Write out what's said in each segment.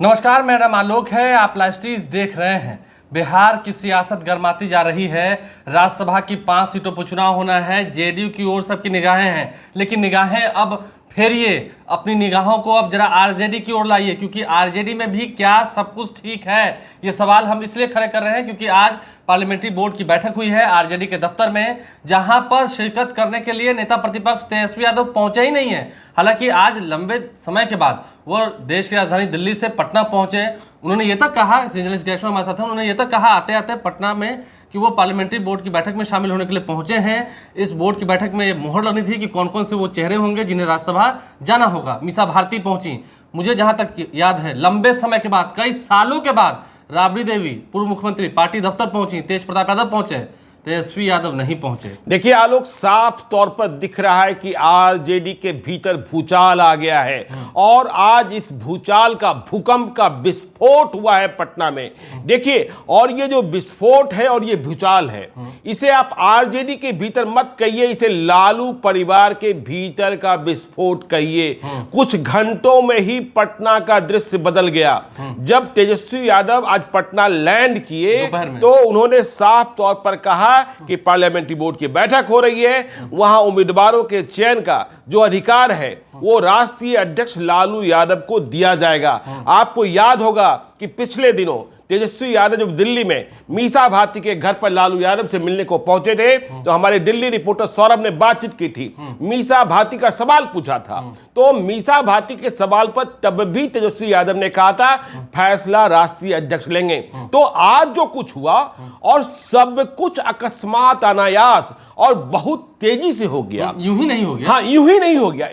नमस्कार, मेरा नाम आलोक है। आप लाइव देख रहे हैं। बिहार की सियासत गर्माती जा रही है। राज्यसभा की 5 सीटों पर चुनाव होना है। जेडीयू की ओर सबकी निगाहें हैं, लेकिन निगाहें अब फेरिए अपनी निगाहों को अब जरा आरजेडी की ओर लाइए, क्योंकि आरजेडी में भी क्या सब कुछ ठीक है? ये सवाल हम इसलिए खड़े कर रहे हैं क्योंकि आज पार्लियामेंट्री बोर्ड की बैठक हुई है आरजेडी के दफ्तर में, जहां पर शिरकत करने के लिए नेता प्रतिपक्ष तेजस्वी यादव पहुंचे ही नहीं है। हालांकि आज लंबे समय के बाद वो देश की राजधानी दिल्ली से पटना पहुंचे। उन्होंने ये तक कहा, जर्नलिस्ट गैशो हमारे साथ हैं, उन्होंने ये तक कहा आते आते पटना में कि वो पार्लियामेंट्री बोर्ड की बैठक में शामिल होने के लिए पहुंचे हैं। इस बोर्ड की बैठक में ये मोहर लगनी थी कि कौन कौन से वो चेहरे होंगे जिन्हें राज्यसभा जाना होगा। मीसा भारती पहुंची। मुझे जहां तक याद है लंबे समय के बाद, कई सालों के बाद राबड़ी देवी पूर्व मुख्यमंत्री पार्टी दफ्तर पहुंची। तेज प्रताप यादव पहुंचे, तेजस्वी यादव नहीं पहुंचे। देखिए आलोक, साफ तौर पर दिख रहा है कि आरजेडी के भीतर भूचाल आ गया है और आज इस भूचाल का, भूकंप का विस्फोट हुआ है पटना में। देखिए, और ये जो विस्फोट है और ये भूचाल है, इसे आप आरजेडी के भीतर मत कहिए, इसे लालू परिवार के भीतर का विस्फोट कहिए। कुछ घंटों में ही पटना का दृश्य बदल गया। जब तेजस्वी यादव आज पटना लैंड किए तो उन्होंने साफ तौर पर कहा कि पार्लियामेंट्री बोर्ड की बैठक हो रही है, वहां उम्मीदवारों के चयन का जो अधिकार है वो राष्ट्रीय अध्यक्ष लालू यादव को दिया जाएगा। आपको याद होगा कि पिछले दिनों तेजस्वी यादव जब दिल्ली में मीसा भारती के घर पर लालू यादव से मिलने को पहुंचे थे तो हमारे दिल्ली रिपोर्टर सौरभ ने बातचीत की थी, मीसा भारती का सवाल पूछा था। तो मीसा भारती के सवाल पर तब भी तेजस्वी यादव ने कहा था फैसला राष्ट्रीय अध्यक्ष लेंगे। तो आज जो कुछ हुआ और सब कुछ अकस्मात, अनायास और बहुत तेजी से हो गया। यूं ही नहीं हो गया। हाँ, यूं ही नहीं हो गया।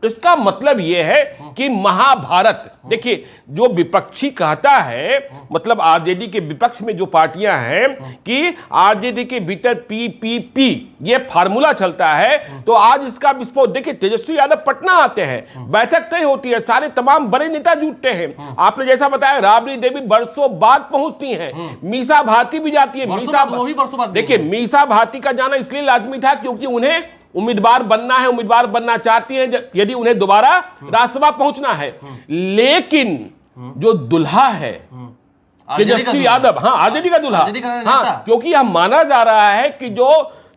इसका मतलब यह है कि महाभारत, देखिए, जो विपक्षी कहता है, मतलब आरजेडी के विपक्ष में जो पार्टियां हैं कि आरजेडी के भीतर पीपीपी ये फार्मूला चलता है, तो आज इसका विस्फोट। देखिए, तेजस्वी यादव पटना आते हैं, बैठक तय होती है, सारे तमाम बड़े नेता जुटते हैं। आपने जैसा बताया, राबड़ी देवी बरसों बाद पहुंचती हैं, मीसा भारती भी जाती है। देखिए, मीसा भारती का जाना इसलिए लाजमी था क्योंकि उन्हें उम्मीदवार बनना है, उम्मीदवार बनना चाहती हैं यदि उन्हें दोबारा राज्यसभा पहुंचना है। लेकिन जो दुल्हा है तेजस्वी यादव, हाँ आरजेडी का दुल्हा, हाँ, क्योंकि यह माना जा रहा है कि जो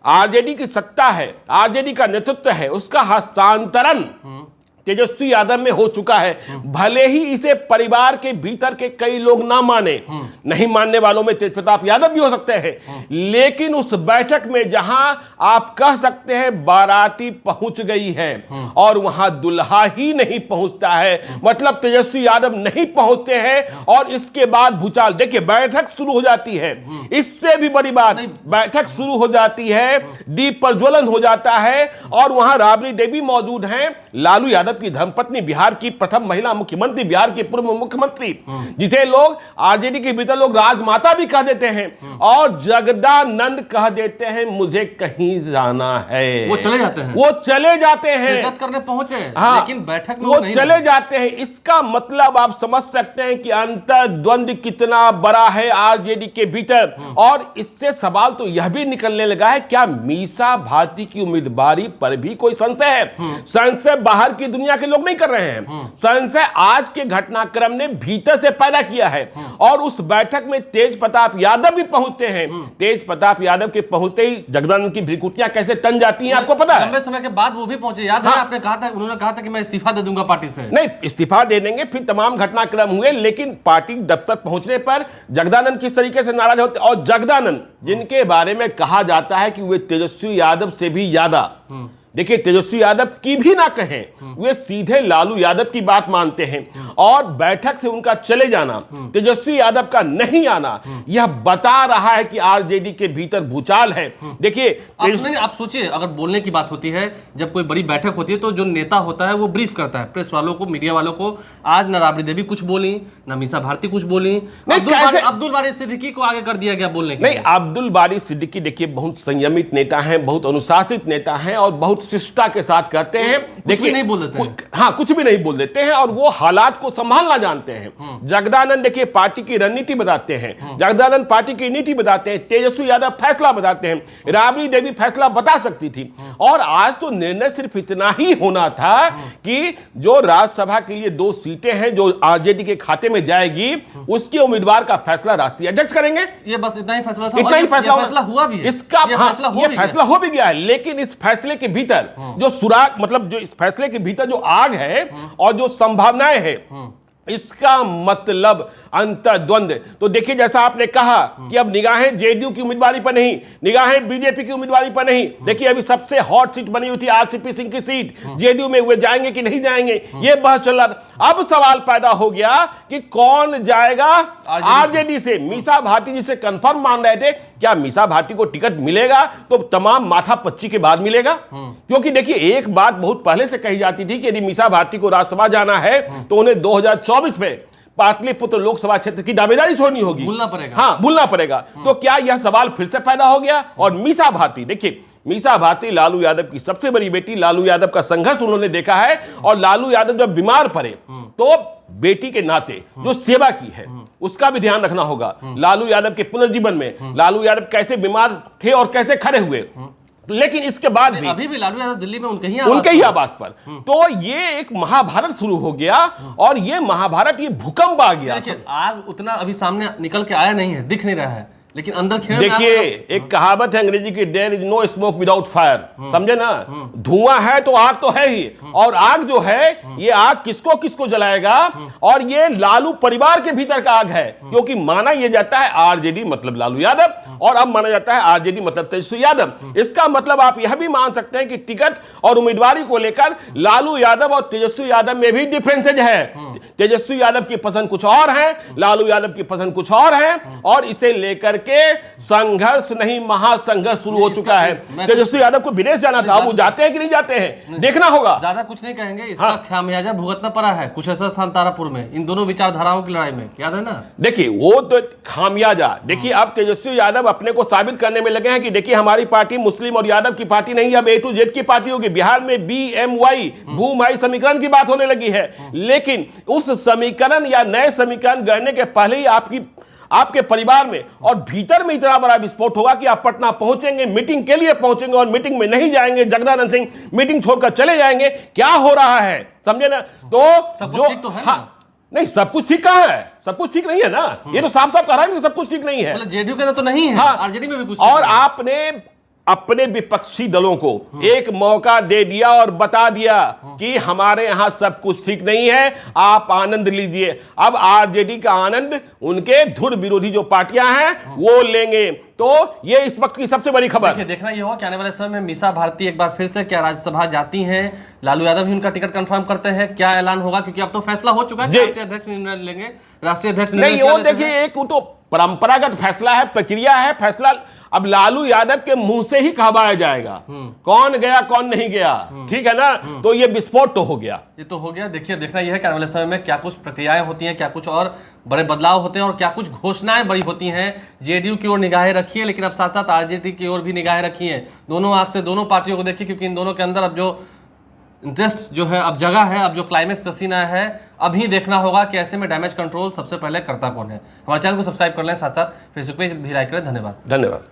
आरजेडी की सत्ता है, आरजेडी का नेतृत्व है, उसका हस्तांतरण तेजस्वी यादव में हो चुका है। भले ही इसे परिवार के भीतर के कई लोग ना माने, नहीं मानने वालों में तेज प्रताप यादव भी हो सकते हैं, लेकिन उस बैठक में जहां आप कह सकते हैं बाराती पहुंच गई है और वहां दुल्हा ही नहीं पहुंचता है, मतलब तेजस्वी यादव नहीं पहुंचते हैं और इसके बाद भूचाल। देखिए, बैठक शुरू हो जाती है, इससे भी बड़ी बात, बैठक शुरू हो जाती है, दीप प्रज्वलन हो जाता है और वहां राबड़ी देवी मौजूद हैं, लालू यादव की धर्मपत्नी, बिहार की प्रथम महिला मुख्यमंत्री, बिहार के पूर्व मुख्यमंत्री, जिसे लोग आरजेडी के भीतर लोग राजमाता भी कह देते हैं, और जगदानंद कह देते हैं मुझे कहीं जाना है। वो चले जाते हैं, वो चले जाते हैं, शिरकत करने पहुंचे, हाँ, लेकिन बैठक में वो नहीं चले जाते हैं। इसका मतलब आप समझ सकते हैं कि अंतर्द्वंद कितना बड़ा है आरजेडी के भीतर। और इससे सवाल तो यह भी निकलने लगा है, क्या मीसा भारती की उम्मीदवारी पर भी कोई संशय है? संशय बाहर की दुनिया के लोग नहीं कर रहे हैं, संशय आज के घटनाक्रम ने भीतर से पैदा किया है। और उस बैठक में तेज प्रताप यादव भी पहुंचते हैं। तेज प्रताप यादव के पहुंचते ही जगदानंद की भ्रिकुटियां कैसे तन जाती हैं, आपको पता है? लंबे समय के बाद वो भी पहुंचे, याद है? आपने कहा था, उन्होंने कहा था कि मैं इस्तीफा दे दूंगा पार्टी से। नहीं, इस्तीफा दे देंगे, फिर तमाम घटनाक्रम हुए, लेकिन पार्टी दफ्तर पहुंचने पर जगदानंद किस तरीके से नाराज होते, और जगदानंद जिनके बारे में कहा जाता है कि वे तेजस्वी यादव से भी ज्यादा, देखिए, तेजस्वी यादव की भी ना कहें, वे सीधे लालू यादव की बात मानते हैं। और बैठक से उनका चले जाना, तेजस्वी यादव का नहीं आना, यह बता रहा है कि आरजेडी के भीतर भूचाल है। देखिए, आप सोचिए, अगर बोलने की बात होती है, जब कोई बड़ी बैठक होती है तो जो नेता होता है वो ब्रीफ करता है प्रेस वालों को, मीडिया वालों को। आज न राबड़ी देवी कुछ बोली, न मीसा भारती कुछ बोली, अब्दुल बारी सिद्दीकी को आगे कर दिया गया बोलने के लिए। नहीं, अब्दुल बारी सिद्दीकी देखिए बहुत संयमित नेता हैं, बहुत अनुशासित नेता हैं और बहुत बहुत शिष्टता के साथ कहते हैं। कुछ भी नहीं बोल देते हैं। हाँ, कुछ भी नहीं बोल देते हैं और वो हालात को संभालना जानते हैं। जगदानंद देखिए पार्टी की रणनीति बताते हैं, जगदानंद पार्टी की नीति बताते हैं, तेजस्वी यादव फैसला बताते हैं, राबड़ी देवी फैसला बता सकती थी। और आज तो निर्णय सिर्फ इतना ही होना था कि जो राज्यसभा के लिए 2 सीटें हैं जो आरजेडी के खाते में जाएगी, उसके उम्मीदवार का फैसला राष्ट्रीय अध्यक्ष करेंगे। ये बस इतना ही फैसला था, इतना ही फैसला हुआ भी है। इसका ये फैसला हो भी गया है। लेकिन इस फैसले के भीतर जो सुराग, मतलब जो इस फैसले के भीतर जो आग है और जो संभावनाएं हैं, इसका मतलब अंतर्द्वंद। तो देखिए, जैसा आपने कहा कि अब निगाहें जेडीयू की उम्मीदवारी पर नहीं, निगाहें बीजेपी की उम्मीदवारी पर नहीं। देखिए, अभी सबसे हॉट सीट बनी हुई थी आरसीपी सिंह की सीट, जेडीयू में वे जाएंगे कि नहीं जाएंगे, ये बहस चल रहा था। अब सवाल पैदा हो गया कि कौन जाएगा आरजेडी से। मीसा भारती जी से कंफर्म मान रहे थे, क्या मीसा भारती को टिकट मिलेगा तो तमाम माथापच्ची के बाद मिलेगा? क्योंकि देखिए, एक बात बहुत पहले से कही जाती थी कि यदि मीसा भारती को राज्यसभा जाना है तो उन्हें 2024 में पाटलिपुत्र लोकसभा क्षेत्र की दावेदारी छोड़नी होगी, भूलना पड़ेगा। हाँ, भूलना पड़ेगा। तो क्या यह सवाल फिर से पैदा हो गया? और मीसा भारती, देखिए, मीसा भारती लालू यादव की सबसे बड़ी बेटी, लालू यादव का संघर्ष उन्होंने देखा है। और लालू यादव जब बीमार पड़े तो बेटी के नाते जो सेवा की है उसका भी ध्यान रखना होगा। लालू यादव के पुनर्जीवन में लालू यादव कैसे बीमार थे और कैसे खड़े हुए, लेकिन इसके बाद भी अभी भी लालू यादव दिल्ली में उनके ही आवास पर। तो ये एक महाभारत शुरू हो गया और ये महाभारत, ये भूकंप आ गया। देखिए, आग उतना अभी सामने निकल के आया नहीं है, दिख नहीं रहा है, लेकिन अंदर देखिए, एक कहावत है अंग्रेजी की, there is no smoke without fire. समझे ना? धुआं है तो आग तो है ही, और आग जो है, ये आग किसको किसको जलाएगा? और ये लालू परिवार के भीतर का आग है, क्योंकि माना यह जाता है आरजेडी मतलब लालू यादव, और अब माना जाता है आरजेडी मतलब तेजस्वी यादव। इसका मतलब आप यह भी मान सकते हैं कि टिकट और उम्मीदवारी को लेकर लालू यादव और तेजस्वी यादव में भी डिफरेंसेज है। तेजस्वी यादव की पसंद कुछ और है, लालू यादव की पसंद कुछ और है, और इसे लेकर के संघर्ष नहीं, महासंघर्ष शुरू हो चुका है। तेजस्वी यादव को विदेश जाना था, वो जाते हैं कि नहीं जाते हैं, देखना होगा। ज्यादा कुछ नहीं कहेंगे, इसका खामियाजा भुगतना पड़ा है कुछ ऐसा स्थान तारापुर में, इन दोनों विचारधाराओं की लड़ाई में, याद है ना? देखिए, वो तो खामियाजा, देखिए, अब तेजस्वी यादव अपने को साबित करने में लगे हैं कि देखिए, हमारी पार्टी मुस्लिम और यादव की पार्टी नहीं, अब A to Z की पार्टी होगी। बिहार में BMY भूमाई समीकरण की बात होने लगी है, लेकिन उस समीकरण या नए समीकरण गढ़ने के पहले ही आपके परिवार में और भीतर में इतना बड़ा विस्फोट होगा कि आप पटना पहुंचेंगे, मीटिंग के लिए पहुंचेंगे और मीटिंग में नहीं जाएंगे, जगदानंद सिंह मीटिंग छोड़कर चले जाएंगे। क्या हो रहा है, समझे ना? तो जो तो है, हाँ, नहीं, सब कुछ ठीक कहां है? सब कुछ ठीक नहीं है ना, ये तो साफ साफ कह रहा है कि सब कुछ ठीक नहीं है। मतलब जेडीयू के अंदर तो नहीं है, हाँ, आरजेडी में भी कुछ। और आपने अपने विपक्षी दलों को एक मौका दे दिया और बता दिया कि हमारे यहां सब कुछ ठीक नहीं है, आप आनंद लीजिए। अब आरजेडी का आनंद उनके धुर विरोधी जो पार्टियां हैं वो लेंगे। तो ये इस वक्त की सबसे बड़ी खबर। देखिए, देखना ये होगा कि आने वाले समय में मीसा भारती एक बार फिर से क्या राज्यसभा जाती हैं, लालू यादव भी उनका टिकट कंफर्म करते हैं, क्या ऐलान होगा? क्योंकि अब तो फैसला हो चुका है, राष्ट्रीय अध्यक्ष निर्णय लेंगे। राष्ट्रीय अध्यक्ष नहीं, वो देखिए, एक तो परंपरागत फैसला है, प्रक्रिया है, फैसला अब लालू यादव के मुंह से ही कहवाया जाएगा, कौन गया कौन नहीं गया, ठीक है ना? तो ये विस्फोट तो हो गया, ये तो हो गया। देखिए, देखना यह है कि आने वाले समय में क्या कुछ प्रक्रियाएं होती हैं, क्या कुछ और बड़े बदलाव होते हैं और क्या कुछ घोषणाएं बड़ी होती हैं। जेडीयू की ओर निगाहें रखिए, लेकिन अब साथ साथ आरजेडी की ओर भी निगाहें रखिए। दोनों आंख से दोनों पार्टियों को देखिए, क्योंकि इन दोनों के अंदर अब जो इंटरेस्ट जो है, अब जगह है, अब जो क्लाइमेक्स का सीन है, अभी देखना होगा कि ऐसे में डैमेज कंट्रोल सबसे पहले करता कौन है। हमारे चैनल को सब्सक्राइब कर लें, साथ साथ फेसबुक पेज भी लाइक करें। धन्यवाद।